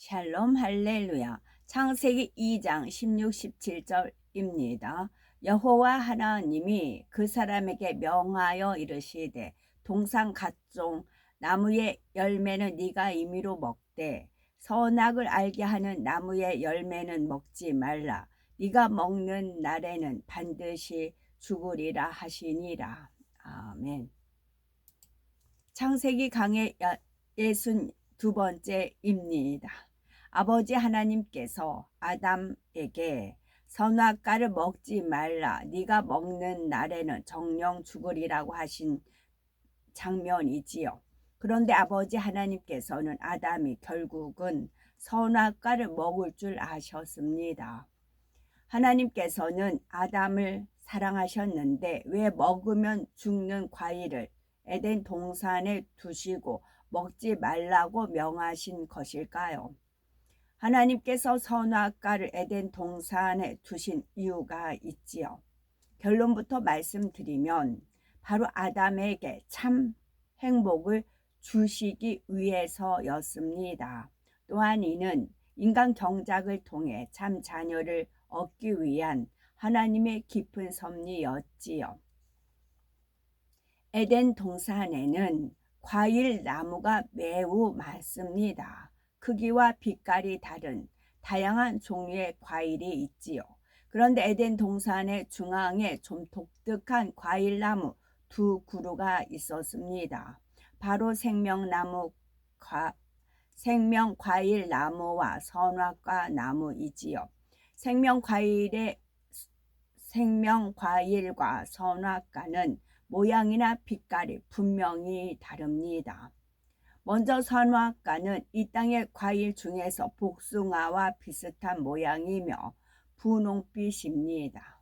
샬롬 할렐루야. 창세기 2장 16, 17절입니다. 여호와 하나님이 그 사람에게 명하여 이르시되 동산 각종 나무의 열매는 네가 임의로 먹되 선악을 알게 하는 나무의 열매는 먹지 말라. 네가 먹는 날에는 반드시 죽으리라 하시니라. 아멘. 창세기 강의 62번째입니다. 아버지 하나님께서 아담에게 선악과를 먹지 말라, 네가 먹는 날에는 정령 죽으리라고 하신 장면이지요. 그런데 아버지 하나님께서는 아담이 결국은 선악과를 먹을 줄 아셨습니다. 하나님께서는 아담을 사랑하셨는데 왜 먹으면 죽는 과일을 에덴 동산에 두시고 먹지 말라고 명하신 것일까요? 하나님께서 선악과를 에덴 동산에 두신 이유가 있지요. 결론부터 말씀드리면 바로 아담에게 참 행복을 주시기 위해서였습니다. 또한 이는 인간 경작을 통해 참 자녀를 얻기 위한 하나님의 깊은 섭리였지요. 에덴 동산에는 과일 나무가 매우 많습니다. 크기와 빛깔이 다른 다양한 종류의 과일이 있지요. 그런데 에덴 동산의 중앙에 좀 독특한 과일나무 두 그루가 있었습니다. 바로 생명과일나무와 선악과나무이지요. 생명과일과 선악과는 모양이나 빛깔이 분명히 다릅니다. 먼저 선악과는 이 땅의 과일 중에서 복숭아와 비슷한 모양이며 분홍빛입니다.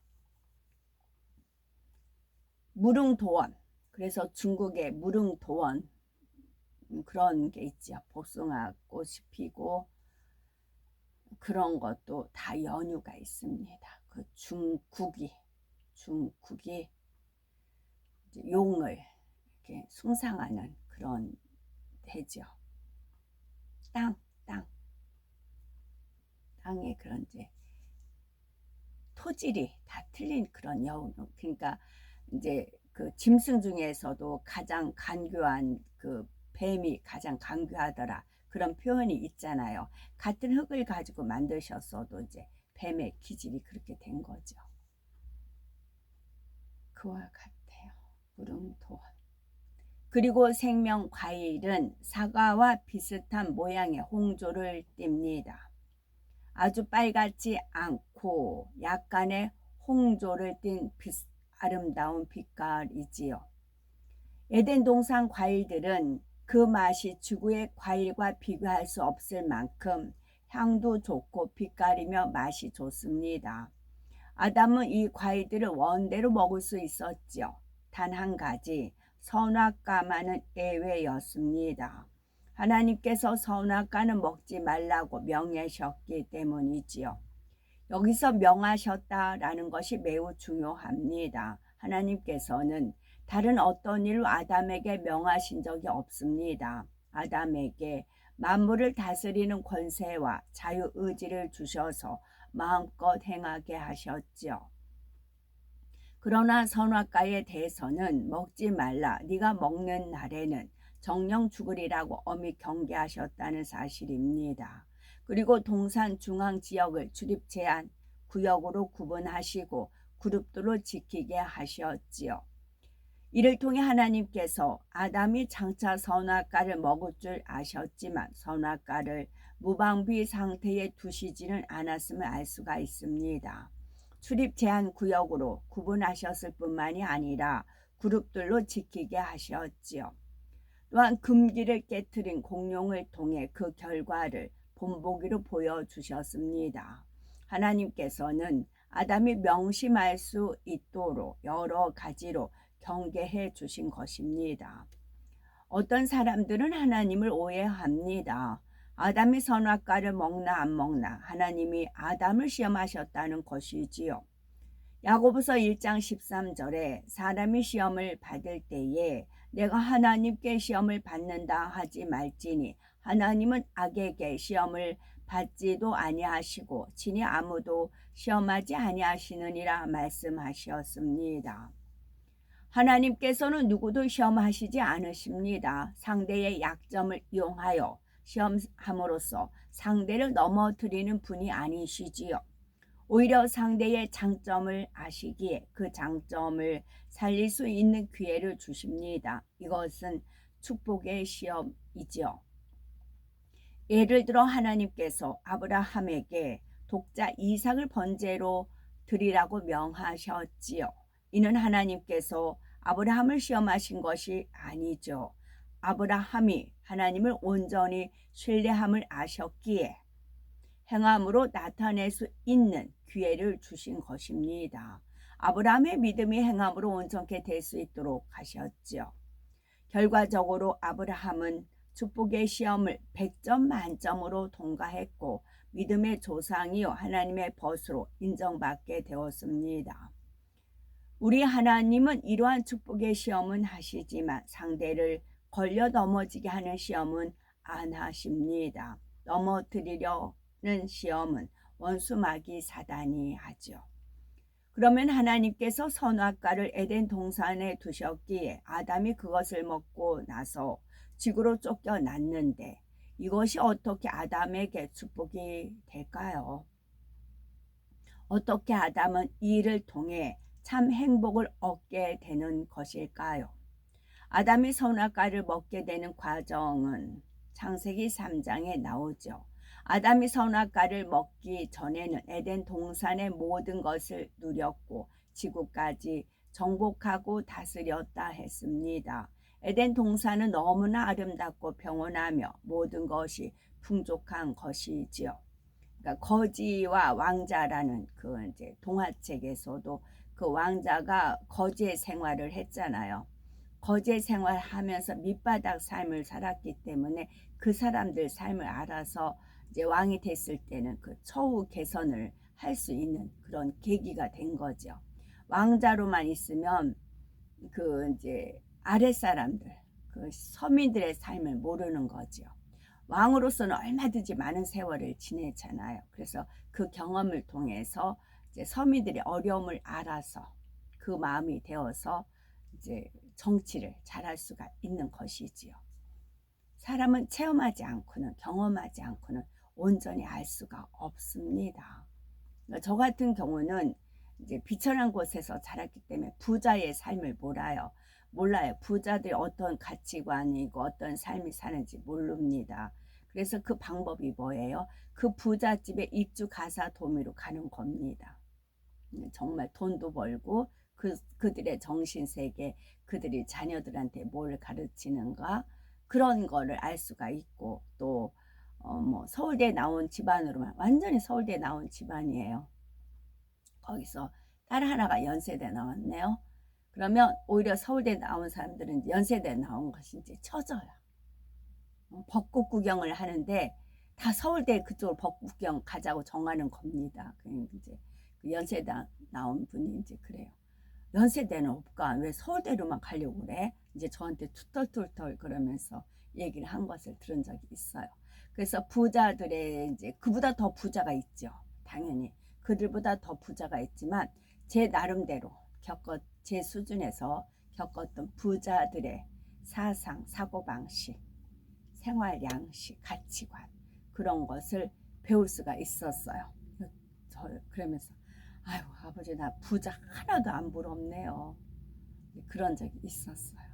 무릉도원, 그래서 중국의 무릉도원 그런 게 있죠. 복숭아 꽃이 피고 그런 것도 다 연유가 있습니다. 그 중국이 용을 이렇게 숭상하는 그런 데죠. 땅의 그런 이제 토질이 다 틀린 그런 여운. 그러니까 이제 그 짐승 중에서도 가장 간교한 그 뱀이 가장 간교하더라. 그런 표현이 있잖아요. 같은 흙을 가지고 만드셨어도 이제 뱀의 기질이 그렇게 된 거죠. 그와 같아요. 무릉도원. 그리고 생명과일은 사과와 비슷한 모양의 홍조를 띱니다. 아주 빨갛지 않고 약간의 홍조를 띤 아름다운 빛깔이지요. 에덴 동산 과일들은 그 맛이 지구의 과일과 비교할 수 없을 만큼 향도 좋고 빛깔이며 맛이 좋습니다. 아담은 이 과일들을 원대로 먹을 수 있었지요. 단 한 가지, 선악과만은 예외였습니다. 하나님께서 선악과는 먹지 말라고 명하셨기 때문이지요. 여기서 명하셨다라는 것이 매우 중요합니다. 하나님께서는 다른 어떤 일로 아담에게 명하신 적이 없습니다. 아담에게 만물을 다스리는 권세와 자유의지를 주셔서 마음껏 행하게 하셨죠. 그러나 선악과에 대해서는 먹지 말라, 네가 먹는 날에는 정령 죽으리라고 엄히 경계하셨다는 사실입니다. 그리고 동산 중앙 지역을 출입 제한 구역으로 구분하시고 그룹들로 지키게 하셨지요. 이를 통해 하나님께서 아담이 장차 선악과를 먹을 줄 아셨지만 선악과를 무방비 상태에 두시지는 않았음을 알 수가 있습니다. 출입 제한 구역으로 구분하셨을 뿐만이 아니라 그룹들로 지키게 하셨지요. 또한 금기를 깨트린 공룡을 통해 그 결과를 본보기로 보여주셨습니다. 하나님께서는 아담이 명심할 수 있도록 여러 가지로 경계해 주신 것입니다. 어떤 사람들은 하나님을 오해합니다. 아담이 선악과를 먹나 안 먹나 하나님이 아담을 시험하셨다는 것이지요. 야고보서 1장 13절에 사람이 시험을 받을 때에 내가 하나님께 시험을 받는다 하지 말지니 하나님은 악에게 시험을 받지도 아니하시고 친히 아무도 시험하지 아니하시느니라 말씀하셨습니다. 하나님께서는 누구도 시험하시지 않으십니다. 상대의 약점을 이용하여 시험함으로써 상대를 넘어뜨리는 분이 아니시지요. 오히려 상대의 장점을 아시기에 그 장점을 살릴 수 있는 기회를 주십니다. 이것은 축복의 시험이지요. 예를 들어 하나님께서 아브라함에게 독자 이삭을 번제로 드리라고 명하셨지요. 이는 하나님께서 아브라함을 시험하신 것이 아니죠. 아브라함이 하나님을 온전히 신뢰함을 아셨기에 행함으로 나타낼 수 있는 기회를 주신 것입니다. 아브라함의 믿음이 행함으로 온전케 될 수 있도록 하셨죠. 결과적으로 아브라함은 축복의 시험을 100점 만점으로 통과했고 믿음의 조상이요 하나님의 벗으로 인정받게 되었습니다. 우리 하나님은 이러한 축복의 시험은 하시지만 상대를 걸려 넘어지게 하는 시험은 안 하십니다. 넘어뜨리려는 시험은 원수 마귀 사단이 하죠. 그러면 하나님께서 선악과를 에덴 동산에 두셨기에 아담이 그것을 먹고 나서 지구로 쫓겨났는데 이것이 어떻게 아담에게 축복이 될까요? 어떻게 아담은 이 일을 통해 참 행복을 얻게 되는 것일까요? 아담이 선악과를 먹게 되는 과정은 창세기 3장에 나오죠. 아담이 선악과를 먹기 전에는 에덴 동산의 모든 것을 누렸고 지구까지 정복하고 다스렸다 했습니다. 에덴 동산은 너무나 아름답고 평온하며 모든 것이 풍족한 것이지요. 그러니까 거지와 왕자라는 그 이제 동화책에서도 그 왕자가 거지의 생활을 했잖아요. 거제 생활하면서 밑바닥 삶을 살았기 때문에 그 사람들 삶을 알아서 이제 왕이 됐을 때는 그 처우 개선을 할 수 있는 그런 계기가 된 거죠. 왕자로만 있으면 그 이제 아랫사람들, 그 서민들의 삶을 모르는 거죠. 왕으로서는 얼마든지 많은 세월을 지내잖아요. 그래서 그 경험을 통해서 이제 서민들의 어려움을 알아서 그 마음이 되어서 이제 정치를 잘할 수가 있는 것이지요. 사람은 체험하지 않고는 경험하지 않고는 온전히 알 수가 없습니다. 저 같은 경우는 이제 비천한 곳에서 자랐기 때문에 부자의 삶을 몰라요. 부자들이 어떤 가치관이고 어떤 삶이 사는지 모릅니다. 그래서 그 방법이 뭐예요? 그 부잣집에 입주 가사 도우미로 가는 겁니다. 정말 돈도 벌고 그들의 정신세계, 그들이 자녀들한테 뭘 가르치는가 그런 거를 알 수가 있고 또 뭐 서울대 나온 집안으로만 완전히 서울대 나온 집안이에요. 거기서 딸 하나가 연세대 나왔네요. 그러면 오히려 서울대 나온 사람들은 연세대 나온 것이 이제 처져요. 벚꽃 구경을 하는데 다 서울대 그쪽으로 벚꽃 구경 가자고 정하는 겁니다. 이제 그 연세대 나온 분이 이제 그래요. 연세대는 없까? 왜 서울대로만 가려고 그래? 이제 저한테 툴툴툴 그러면서 얘기를 한 것을 들은 적이 있어요. 그래서 부자들의 이제 그보다 더 부자가 있죠. 당연히 그들보다 더 부자가 있지만 제 나름대로 제 수준에서 겪었던 부자들의 사상, 사고방식, 생활 양식, 가치관 그런 것을 배울 수가 있었어요. 그러면서 아유 아버지 나 부자 하나도 안 부럽네요. 그런 적이 있었어요.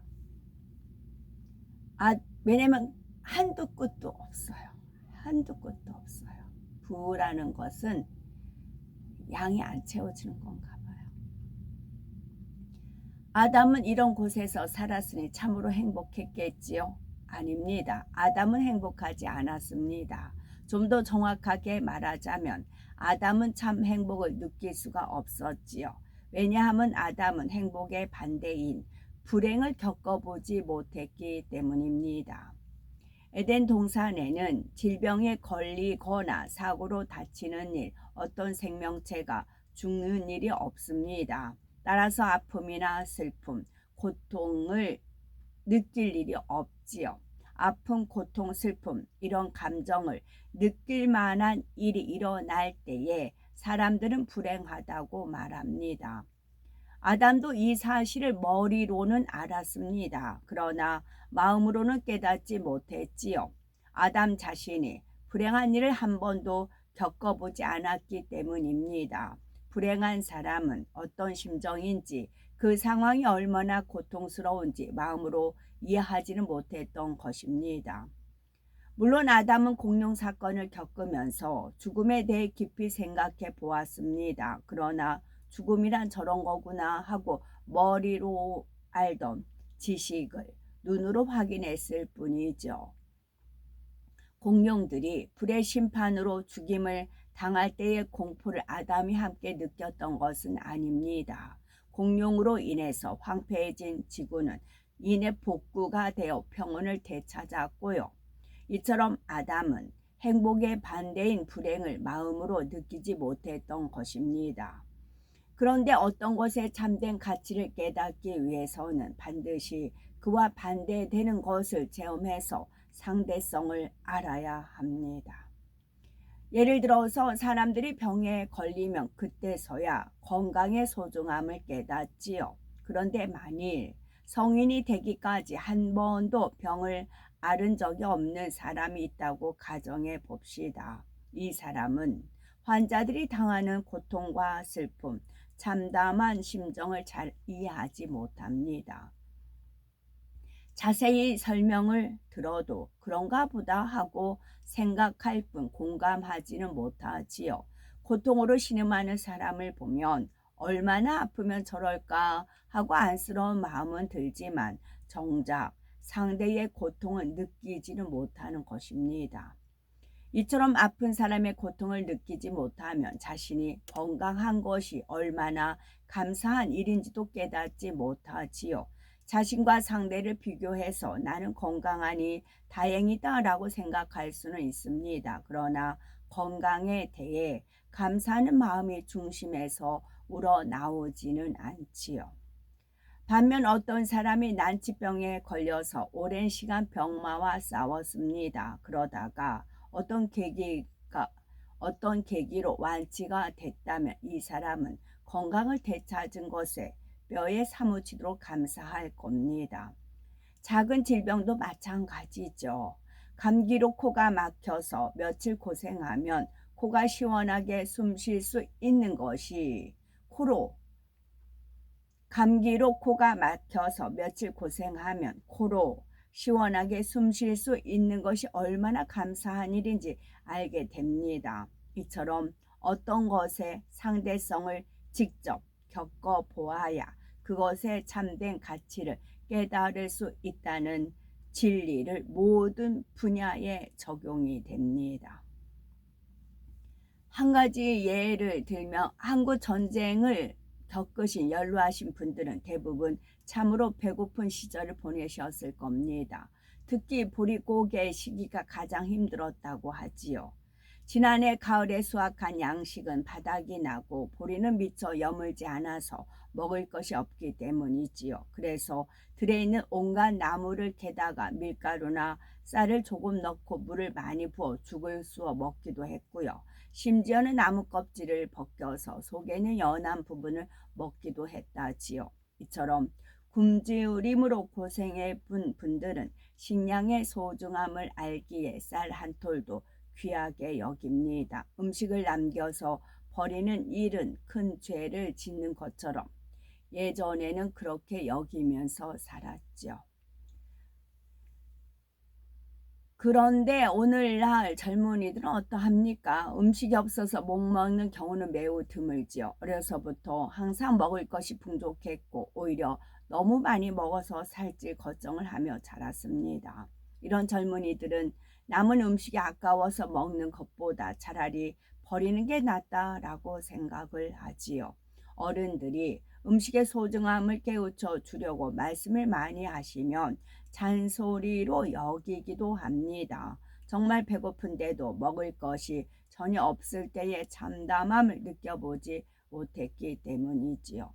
왜냐면 한두 끝도 없어요. 한두 끝도 없어요. 부라는 것은 양이 안 채워지는 건가 봐요. 아담은 이런 곳에서 살았으니 참으로 행복했겠지요? 아닙니다. 아담은 행복하지 않았습니다. 좀 더 정확하게 말하자면 아담은 참 행복을 느낄 수가 없었지요. 왜냐하면 아담은 행복의 반대인 불행을 겪어보지 못했기 때문입니다. 에덴 동산에는 질병에 걸리거나 사고로 다치는 일, 어떤 생명체가 죽는 일이 없습니다. 따라서 아픔이나 슬픔, 고통을 느낄 일이 없지요. 아픔, 고통, 슬픔 이런 감정을 느낄 만한 일이 일어날 때에 사람들은 불행하다고 말합니다. 아담도 이 사실을 머리로는 알았습니다. 그러나 마음으로는 깨닫지 못했지요. 아담 자신이 불행한 일을 한 번도 겪어보지 않았기 때문입니다. 불행한 사람은 어떤 심정인지 그 상황이 얼마나 고통스러운지 마음으로 이해하지는 못했던 것입니다. 물론 아담은 공룡 사건을 겪으면서 죽음에 대해 깊이 생각해 보았습니다. 그러나 죽음이란 저런 거구나 하고 머리로 알던 지식을 눈으로 확인했을 뿐이죠. 공룡들이 불의 심판으로 죽임을 당할 때의 공포를 아담이 함께 느꼈던 것은 아닙니다. 공룡으로 인해서 황폐해진 지구는 이내 복구가 되어 평온을 되찾았고요. 이처럼 아담은 행복의 반대인 불행을 마음으로 느끼지 못했던 것입니다. 그런데 어떤 것의 참된 가치를 깨닫기 위해서는 반드시 그와 반대되는 것을 체험해서 상대성을 알아야 합니다. 예를 들어서 사람들이 병에 걸리면 그때서야 건강의 소중함을 깨닫지요. 그런데 만일 성인이 되기까지 한 번도 병을 앓은 적이 없는 사람이 있다고 가정해 봅시다. 이 사람은 환자들이 당하는 고통과 슬픔, 참담한 심정을 잘 이해하지 못합니다. 자세히 설명을 들어도 그런가 보다 하고 생각할 뿐 공감하지는 못하지요. 고통으로 신음하는 사람을 보면 얼마나 아프면 저럴까 하고 안쓰러운 마음은 들지만 정작 상대의 고통을 느끼지는 못하는 것입니다. 이처럼 아픈 사람의 고통을 느끼지 못하면 자신이 건강한 것이 얼마나 감사한 일인지도 깨닫지 못하지요. 자신과 상대를 비교해서 나는 건강하니 다행이다라고 생각할 수는 있습니다. 그러나 건강에 대해 감사하는 마음이 중심에서 우러나오지는 않지요. 반면 어떤 사람이 난치병에 걸려서 오랜 시간 병마와 싸웠습니다. 그러다가 어떤 계기로 완치가 됐다면 이 사람은 건강을 되찾은 것에 뼈에 사무치도록 감사할 겁니다. 작은 질병도 마찬가지죠. 감기로 코가 막혀서 며칠 고생하면 코가 시원하게 숨 쉴 수 있는 것이 감기로 코가 막혀서 며칠 고생하면 코로 시원하게 숨 쉴 수 있는 것이 얼마나 감사한 일인지 알게 됩니다. 이처럼 어떤 것의 상대성을 직접 겪어보아야 그것의 참된 가치를 깨달을 수 있다는 진리를 모든 분야에 적용이 됩니다. 한 가지 예를 들면 한국 전쟁을 겪으신 연로하신 분들은 대부분 참으로 배고픈 시절을 보내셨을 겁니다. 특히 보릿고개 시기가 가장 힘들었다고 하지요. 지난해 가을에 수확한 양식은 바닥이 나고 보리는 미처 여물지 않아서 먹을 것이 없기 때문이지요. 그래서 들에 있는 온갖 나무를 캐다가 밀가루나 쌀을 조금 넣고 물을 많이 부어 죽을 쑤어 먹기도 했고요. 심지어는 나무 껍질을 벗겨서 속에 있는 연한 부분을 먹기도 했다지요. 이처럼 굶주림으로 고생해 본 분들은 식량의 소중함을 알기에 쌀 한 톨도 귀하게 여깁니다. 음식을 남겨서 버리는 일은 큰 죄를 짓는 것처럼 예전에는 그렇게 여기면서 살았죠. 그런데 오늘날 젊은이들은 어떠합니까? 음식이 없어서 못 먹는 경우는 매우 드물지요. 어려서부터 항상 먹을 것이 풍족했고 오히려 너무 많이 먹어서 살찔 걱정을 하며 자랐습니다. 이런 젊은이들은 남은 음식이 아까워서 먹는 것보다 차라리 버리는 게 낫다라고 생각을 하지요. 어른들이 음식의 소중함을 깨우쳐 주려고 말씀을 많이 하시면 잔소리로 여기기도 합니다. 정말 배고픈데도 먹을 것이 전혀 없을 때의 참담함을 느껴보지 못했기 때문이지요.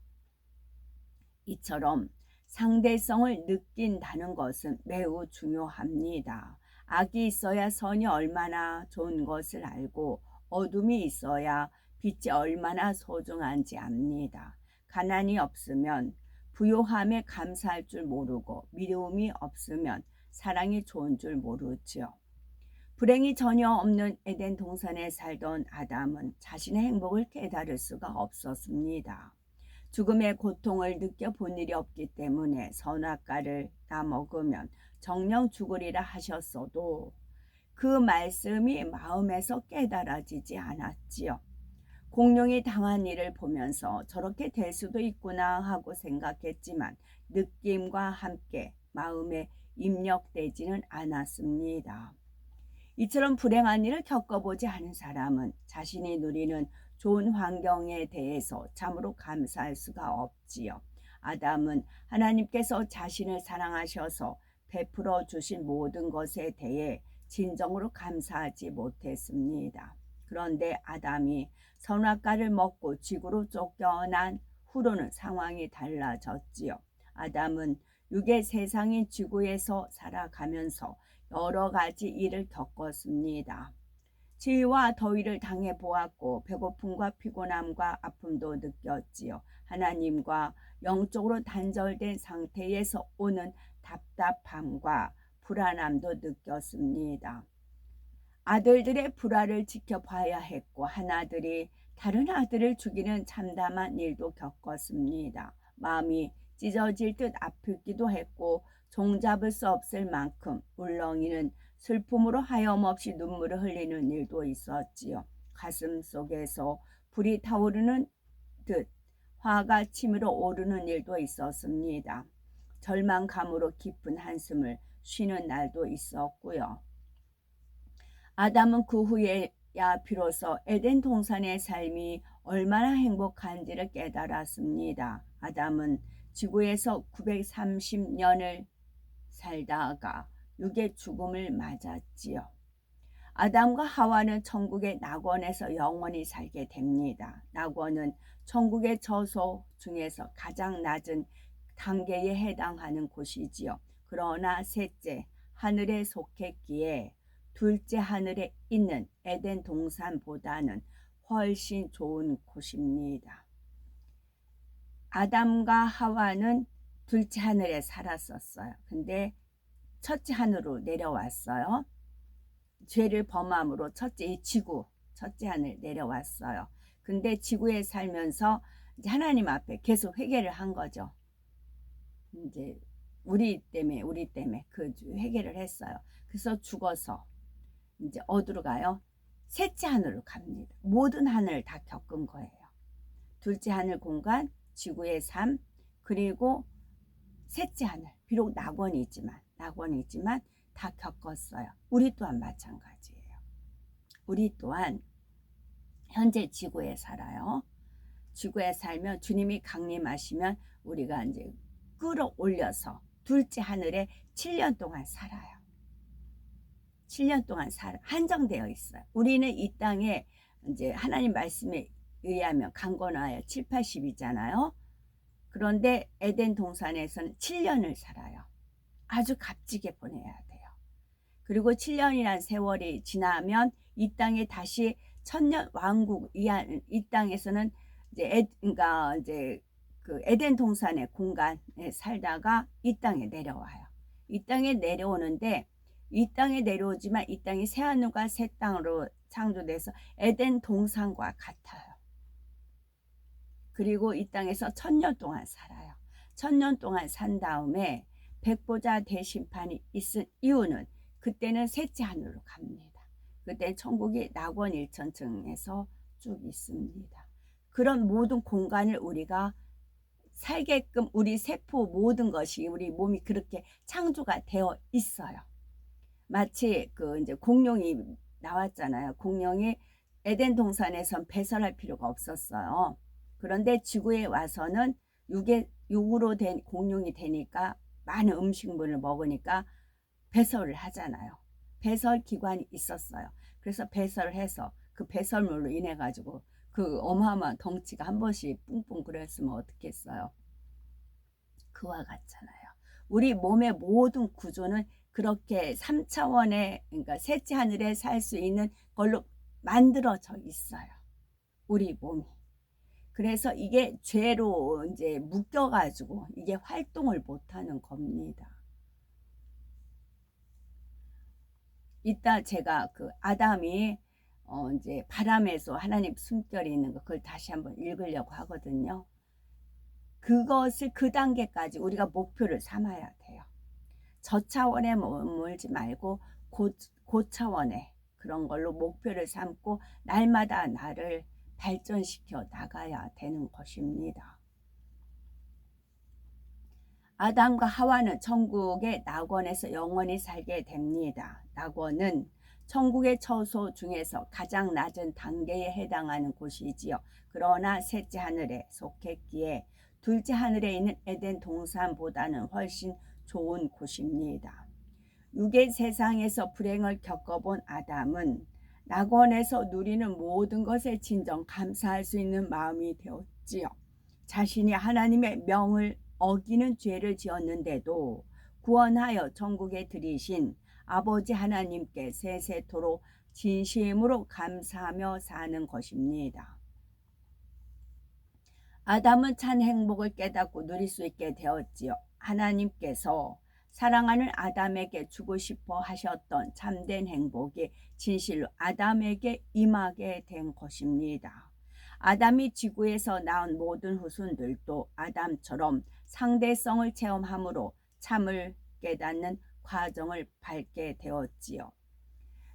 이처럼 상대성을 느낀다는 것은 매우 중요합니다. 악이 있어야 선이 얼마나 좋은 것을 알고 어둠이 있어야 빛이 얼마나 소중한지 압니다. 가난이 없으면 부요함에 감사할 줄 모르고 미움이 없으면 사랑이 좋은 줄 모르지요. 불행이 전혀 없는 에덴 동산에 살던 아담은 자신의 행복을 깨달을 수가 없었습니다. 죽음의 고통을 느껴본 일이 없기 때문에 선악과를 따먹으면 정령 죽으리라 하셨어도 그 말씀이 마음에서 깨달아지지 않았지요. 공룡이 당한 일을 보면서 저렇게 될 수도 있구나 하고 생각했지만 느낌과 함께 마음에 입력되지는 않았습니다. 이처럼 불행한 일을 겪어보지 않은 사람은 자신이 누리는 좋은 환경에 대해서 참으로 감사할 수가 없지요. 아담은 하나님께서 자신을 사랑하셔서 베풀어 주신 모든 것에 대해 진정으로 감사하지 못했습니다. 그런데 아담이 선악과를 먹고 지구로 쫓겨난 후로는 상황이 달라졌지요. 아담은 육의 세상인 지구에서 살아가면서 여러 가지 일을 겪었습니다. 지위와 더위를 당해 보았고 배고픔과 피곤함과 아픔도 느꼈지요. 하나님과 영적으로 단절된 상태에서 오는 답답함과 불안함도 느꼈습니다. 아들들의 불화를 지켜봐야 했고 하나들이 다른 아들을 죽이는 참담한 일도 겪었습니다. 마음이 찢어질 듯 아프기도 했고 종잡을 수 없을 만큼 울렁이는 슬픔으로 하염없이 눈물을 흘리는 일도 있었지요. 가슴 속에서 불이 타오르는 듯 화가 치밀어 오르는 일도 있었습니다. 절망감으로 깊은 한숨을 쉬는 날도 있었고요. 아담은 그 후에야 비로소 에덴 동산의 삶이 얼마나 행복한지를 깨달았습니다. 아담은 지구에서 930년을 살다가 육의 죽음을 맞았지요. 아담과 하와는 천국의 낙원에서 영원히 살게 됩니다. 낙원은 천국의 저소 중에서 가장 낮은 단계에 해당하는 곳이지요. 그러나 셋째 하늘에 속했기에 둘째 하늘에 있는 에덴 동산보다는 훨씬 좋은 곳입니다. 아담과 하와는 둘째 하늘에 살았었어요. 근데 첫째 하늘로 내려왔어요. 죄를 범함으로 첫째 지구, 첫째 하늘 내려왔어요. 근데 지구에 살면서 이제 하나님 앞에 계속 회개를 한 거죠. 이제 우리 때문에 그 회개를 했어요. 그래서 죽어서 이제 어디로 가요? 셋째 하늘로 갑니다. 모든 하늘을 다 겪은 거예요. 둘째 하늘 공간, 지구의 삶, 그리고 셋째 하늘. 비록 낙원이지만 다 겪었어요. 우리 또한 마찬가지예요. 우리 또한 현재 지구에 살아요. 지구에 살면 주님이 강림하시면 우리가 이제 끌어올려서 둘째 하늘에 7년 동안 살아요. 7년 동안 한정되어 있어요. 우리는 이 땅에 이제 하나님 말씀에 의하면 강건하여 7, 80이잖아요. 그런데 에덴 동산에서는 7년을 살아요. 아주 값지게 보내야 돼요. 그리고 7년이란 세월이 지나면 이 땅에 다시 천년 왕국 이 땅에서는 그러니까 이제 그 에덴 동산의 공간에 살다가 이 땅에 내려와요. 이 땅에 내려오는데 이 땅에 내려오지만 이 땅이 새 하늘과 새 땅으로 창조돼서 에덴 동산과 같아요. 그리고 이 땅에서 1000년 동안 살아요. 1000년 동안 산 다음에 백보자 대심판이 있은 이유는 그때는 셋째 하늘로 갑니다. 그때 천국이 낙원 일천층에서 쭉 있습니다. 그런 모든 공간을 우리가 살게끔 우리 세포 모든 것이 우리 몸이 그렇게 창조가 되어 있어요. 마치 그 이제 공룡이 나왔잖아요. 공룡이 에덴 동산에선 배설할 필요가 없었어요. 그런데 지구에 와서는 육으로 된 공룡이 되니까 많은 음식물을 먹으니까 배설을 하잖아요. 배설 기관이 있었어요. 그래서 배설을 해서 그 배설물로 인해 가지고 그 어마어마한 덩치가 한 번씩 뿡뿡 그랬으면 어떻겠어요. 그와 같잖아요. 우리 몸의 모든 구조는 그렇게 3차원의, 그러니까 셋째 하늘에 살 수 있는 걸로 만들어져 있어요. 우리 몸이. 그래서 이게 죄로 이제 묶여가지고 이게 활동을 못하는 겁니다. 이따 제가 그 아담이 이제 바람에서 하나님 숨결이 있는 거 그걸 다시 한번 읽으려고 하거든요. 그것을 그 단계까지 우리가 목표를 삼아야 돼요. 저차원에 머물지 말고 고차원에 그런 걸로 목표를 삼고 날마다 나를 발전시켜 나가야 되는 것입니다. 아담과 하와는 천국의 낙원에서 영원히 살게 됩니다. 낙원은 천국의 처소 중에서 가장 낮은 단계에 해당하는 곳이지요. 그러나 셋째 하늘에 속했기에 둘째 하늘에 있는 에덴 동산보다는 훨씬 좋은 곳입니다. 육의 세상에서 불행을 겪어본 아담은 낙원에서 누리는 모든 것에 진정 감사할 수 있는 마음이 되었지요. 자신이 하나님의 명을 어기는 죄를 지었는데도 구원하여 천국에 들이신 아버지 하나님께 세세토록 진심으로 감사하며 사는 것입니다. 아담은 참 행복을 깨닫고 누릴 수 있게 되었지요. 하나님께서 사랑하는 아담에게 주고 싶어 하셨던 참된 행복이 진실로 아담에게 임하게 된 것입니다. 아담이 지구에서 낳은 모든 후손들도 아담처럼 상대성을 체험함으로 참을 깨닫는 과정을 밟게 되었지요.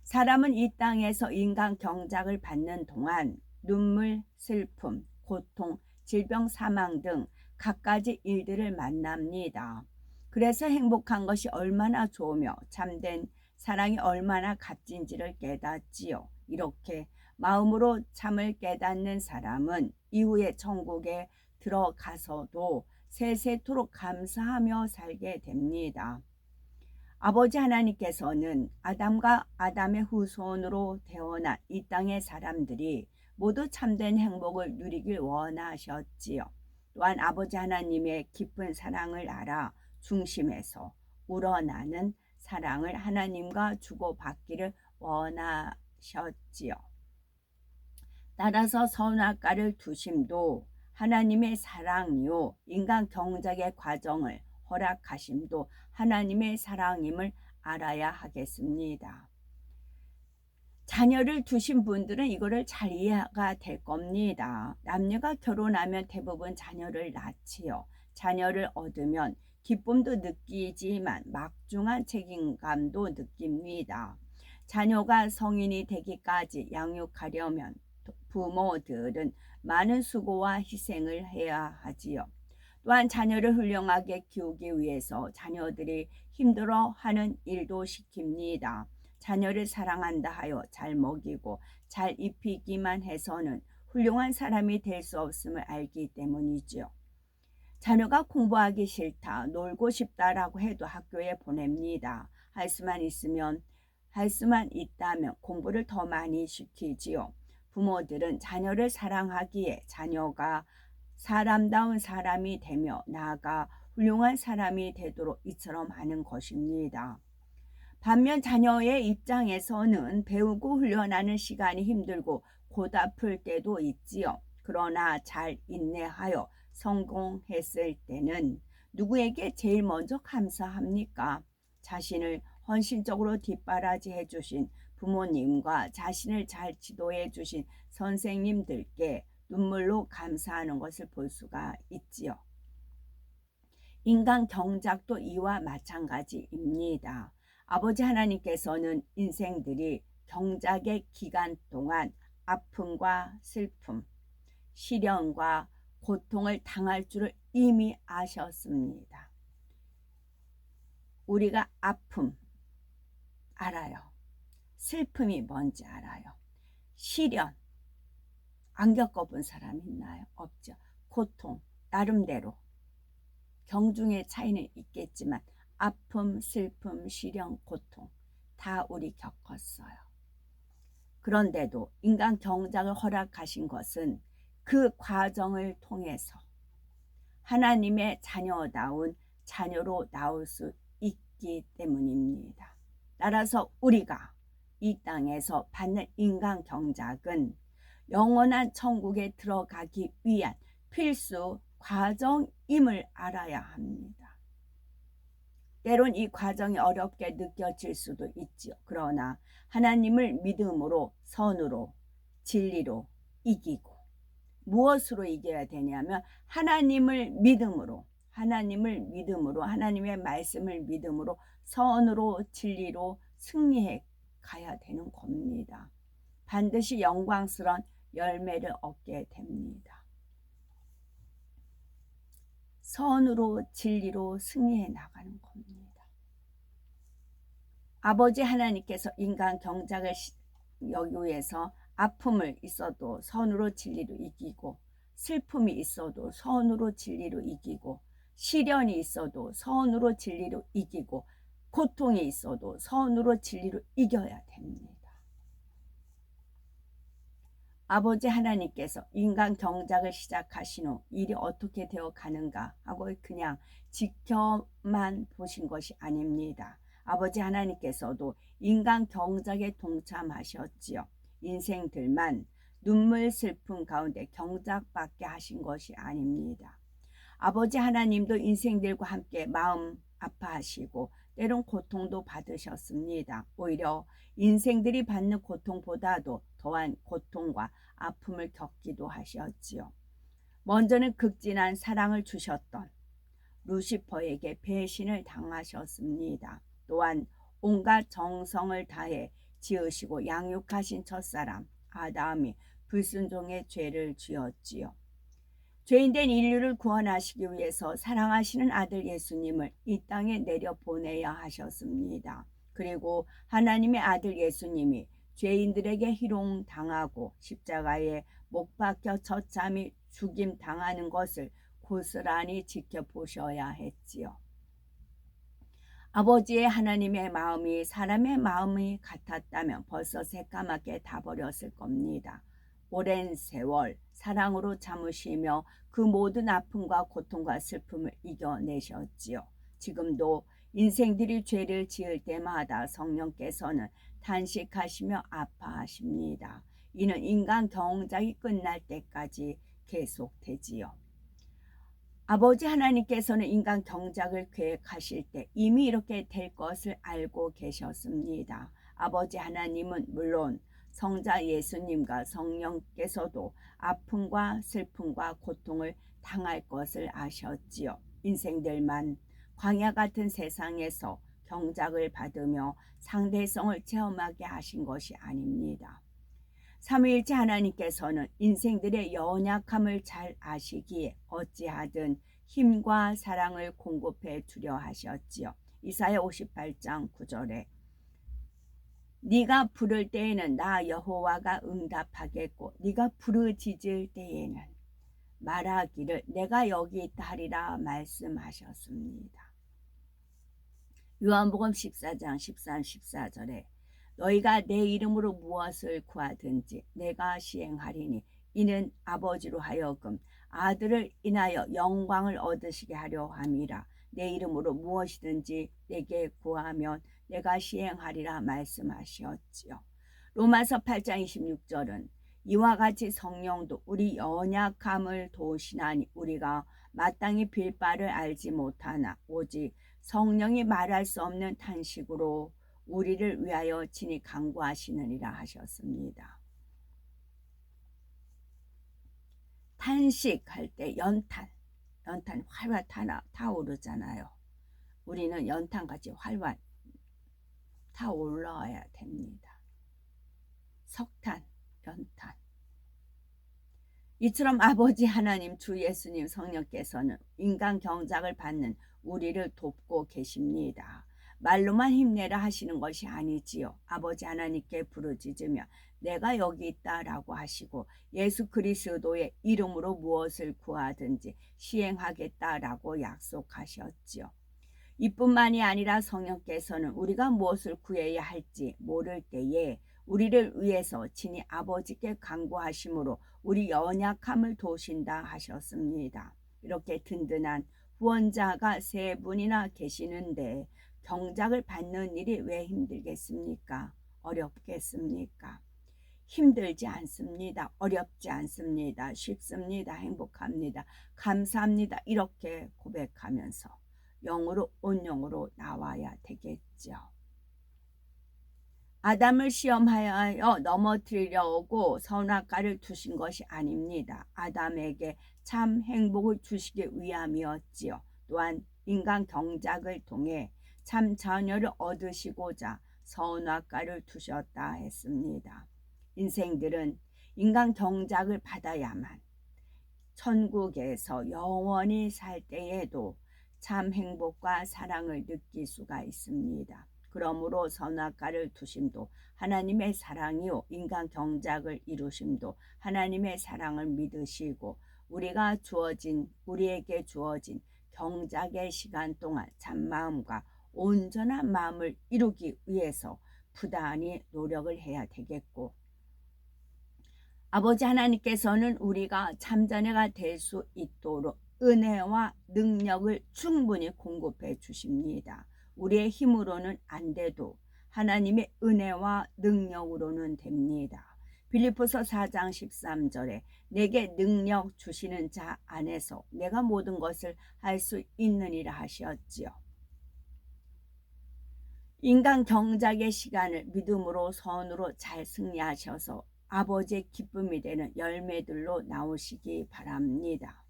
사람은 이 땅에서 인간 경작을 받는 동안 눈물, 슬픔, 고통, 질병, 사망 등 갖가지 일들을 만납니다. 그래서 행복한 것이 얼마나 좋으며 참된 사랑이 얼마나 값진지를 깨닫지요. 이렇게 마음으로 참을 깨닫는 사람은 이후에 천국에 들어가서도 세세토록 감사하며 살게 됩니다. 아버지 하나님께서는 아담과 아담의 후손으로 태어난 이 땅의 사람들이 모두 참된 행복을 누리길 원하셨지요. 또한 아버지 하나님의 깊은 사랑을 알아 중심에서 우러나는 사랑을 하나님과 주고받기를 원하셨지요. 따라서 선악과를 두심도 하나님의 사랑이요 인간 경작의 과정을 허락하심도 하나님의 사랑임을 알아야 하겠습니다. 자녀를 두신 분들은 이거를 잘 이해가 될 겁니다. 남녀가 결혼하면 대부분 자녀를 낳지요. 자녀를 얻으면 기쁨도 느끼지만 막중한 책임감도 느낍니다. 자녀가 성인이 되기까지 양육하려면 부모들은 많은 수고와 희생을 해야 하지요. 또한 자녀를 훌륭하게 키우기 위해서 자녀들이 힘들어하는 일도 시킵니다. 자녀를 사랑한다 하여 잘 먹이고 잘 입히기만 해서는 훌륭한 사람이 될 수 없음을 알기 때문이지요. 자녀가 공부하기 싫다, 놀고 싶다라고 해도 학교에 보냅니다. 할 수만 있다면 공부를 더 많이 시키지요. 부모들은 자녀를 사랑하기에 자녀가 사람다운 사람이 되며 나아가 훌륭한 사람이 되도록 이처럼 하는 것입니다. 반면 자녀의 입장에서는 배우고 훈련하는 시간이 힘들고 고달플 때도 있지요. 그러나 잘 인내하여 성공했을 때는 누구에게 제일 먼저 감사합니까? 자신을 헌신적으로 뒷바라지해 주신 부모님과 자신을 잘 지도해 주신 선생님들께 눈물로 감사하는 것을 볼 수가 있지요. 인간 경작도 이와 마찬가지입니다. 아버지 하나님께서는 인생들이 경작의 기간 동안 아픔과 슬픔, 시련과 고통을 당할 줄을 이미 아셨습니다. 우리가 아픔 알아요. 슬픔이 뭔지 알아요. 시련 안 겪어본 사람 있나요? 없죠. 고통 나름대로 경중의 차이는 있겠지만 아픔, 슬픔, 시련, 고통 다 우리 겪었어요. 그런데도 인간 경작을 허락하신 것은 그 과정을 통해서 하나님의 자녀다운 자녀로 나올 수 있기 때문입니다. 따라서 우리가 이 땅에서 받는 인간 경작은 영원한 천국에 들어가기 위한 필수 과정임을 알아야 합니다. 때론 이 과정이 어렵게 느껴질 수도 있지요. 그러나 하나님을 믿음으로, 선으로, 진리로 이기고, 무엇으로 이겨야 되냐면 하나님을 믿음으로, 하나님의 말씀을 믿음으로, 선으로, 진리로 승리해 가야 되는 겁니다. 반드시 영광스러운 열매를 얻게 됩니다. 선으로, 진리로 승리해 나가는 겁니다. 아버지 하나님께서 인간 경작을 여기 위해서 아픔을 있어도 선으로 진리로 이기고, 슬픔이 있어도 선으로 진리로 이기고, 시련이 있어도 선으로 진리로 이기고, 고통이 있어도 선으로 진리로 이겨야 됩니다. 아버지 하나님께서 인간 경작을 시작하신 후 일이 어떻게 되어 가는가 하고 그냥 지켜만 보신 것이 아닙니다. 아버지 하나님께서도 인간 경작에 동참하셨지요. 인생들만 눈물 슬픔 가운데 경작받게 하신 것이 아닙니다. 아버지 하나님도 인생들과 함께 마음 아파하시고 때론 고통도 받으셨습니다. 오히려 인생들이 받는 고통보다도 더한 고통과 아픔을 겪기도 하셨지요. 먼저는 극진한 사랑을 주셨던 루시퍼에게 배신을 당하셨습니다. 또한 온갖 정성을 다해 지으시고 양육하신 첫사람 아담이 불순종의 죄를 지었지요. 죄인된 인류를 구원하시기 위해서 사랑하시는 아들 예수님을 이 땅에 내려보내야 하셨습니다. 그리고 하나님의 아들 예수님이 죄인들에게 희롱당하고 십자가에 못 박혀 처참히 죽임당하는 것을 고스란히 지켜보셔야 했지요. 아버지의 하나님의 마음이 사람의 마음이 같았다면 벌써 새까맣게 다 버렸을 겁니다. 오랜 세월 사랑으로 참으시며 그 모든 아픔과 고통과 슬픔을 이겨내셨지요. 지금도 인생들이 죄를 지을 때마다 성령께서는 탄식하시며 아파하십니다. 이는 인간 경작이 끝날 때까지 계속되지요. 아버지 하나님께서는 인간 경작을 계획하실 때 이미 이렇게 될 것을 알고 계셨습니다. 아버지 하나님은 물론 성자 예수님과 성령께서도 아픔과 슬픔과 고통을 당할 것을 아셨지요. 인생들만 광야 같은 세상에서 경작을 받으며 상대성을 체험하게 하신 것이 아닙니다. 삼위일체 하나님께서는 인생들의 연약함을 잘 아시기에 어찌하든 힘과 사랑을 공급해 주려 하셨지요. 이사야 58장 9절에 네가 부를 때에는 나 여호와가 응답하겠고 네가 부르짖을 때에는 말하기를 내가 여기 있다 하리라 말씀하셨습니다. 요한복음 14장 13, 14절에 너희가 내 이름으로 무엇을 구하든지 내가 시행하리니 이는 아버지로 하여금 아들을 인하여 영광을 얻으시게 하려 함이라. 내 이름으로 무엇이든지 내게 구하면 내가 시행하리라 말씀하셨지요. 로마서 8장 26절은 이와 같이 성령도 우리 연약함을 도우시나니 우리가 마땅히 빌 바를 알지 못하나 오직 성령이 말할 수 없는 탄식으로 우리를 위하여 친히 간구하시느니라 하셨습니다. 탄식할 때 연탄 활활 타오르잖아요. 우리는 연탄같이 활활 타올라야 됩니다. 석탄, 연탄. 이처럼 아버지 하나님, 주 예수님, 성령께서는 인간 경작을 받는 우리를 돕고 계십니다. 말로만 힘내라 하시는 것이 아니지요. 아버지 하나님께 부르짖으며 내가 여기 있다라고 하시고 예수 그리스도의 이름으로 무엇을 구하든지 시행하겠다라고 약속하셨지요. 이뿐만이 아니라 성령께서는 우리가 무엇을 구해야 할지 모를 때에 우리를 위해서 친히 아버지께 간구하심으로 우리 연약함을 도우신다 하셨습니다. 이렇게 든든한 후원자가 세 분이나 계시는데 경작을 받는 일이 왜 힘들겠습니까? 어렵겠습니까? 힘들지 않습니다. 어렵지 않습니다. 쉽습니다. 행복합니다. 감사합니다. 이렇게 고백하면서 영으로 온영으로 나와야 되겠죠. 아담을 시험하여 넘어뜨리려고 선악과를 두신 것이 아닙니다. 아담에게 참 행복을 주시기 위함이었지요. 또한 인간 경작을 통해 참 자녀를 얻으시고자 선악과를 두셨다 했습니다. 인생들은 인간 경작을 받아야만 천국에서 영원히 살 때에도 참 행복과 사랑을 느낄 수가 있습니다. 그러므로 선악과를 두심도 하나님의 사랑이요 인간 경작을 이루심도 하나님의 사랑을 믿으시고 우리에게 주어진 경작의 시간 동안 참마음과 온전한 마음을 이루기 위해서 부단히 노력을 해야 되겠고, 아버지 하나님께서는 우리가 참자녀가 될 수 있도록 은혜와 능력을 충분히 공급해 주십니다. 우리의 힘으로는 안 돼도 하나님의 은혜와 능력으로는 됩니다. 빌립보서 4장 13절에 내게 능력 주시는 자 안에서 내가 모든 것을 할 수 있느니라 하셨지요. 인간 경작의 시간을 믿음으로 선으로 잘 승리하셔서 아버지의 기쁨이 되는 열매들로 나오시기 바랍니다.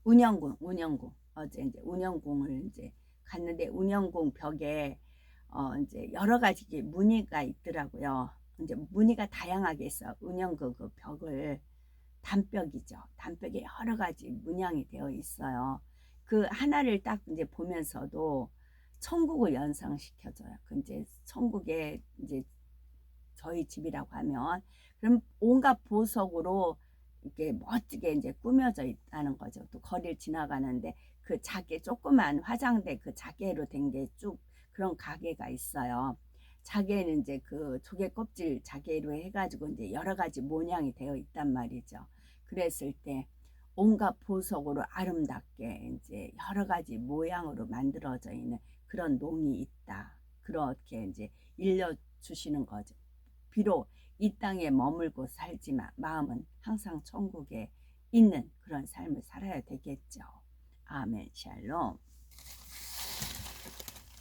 운영궁 어제 이제 운영궁을 이제 갔는데 운영궁 벽에 이제 여러 가지 무늬가 있더라고요. 이제 무늬가 다양하게 있어. 운영궁 그 벽을 단벽이죠. 단벽에 여러 가지 문양이 되어 있어요. 그 하나를 딱 이제 보면서도 천국을 연상시켜줘요. 그 이제 천국에 이제 저희 집이라고 하면 그럼 온갖 보석으로 이렇게 멋지게 이제 꾸며져 있다는 거죠. 또 거리를 지나가는데 그 자개 조그만 화장대 그 자개로 된 게 쭉 그런 가게가 있어요. 자개는 이제 그 조개 껍질 자개로 해가지고 이제 여러 가지 모양이 되어 있단 말이죠. 그랬을 때 온갖 보석으로 아름답게 이제 여러 가지 모양으로 만들어져 있는 그런 농이 있다. 그렇게 이제 일러주시는 거죠. 비록 이 땅에 머물고 살지만 마음은 항상 천국에 있는 그런 삶을 살아야 되겠죠. 아멘. 샬롬.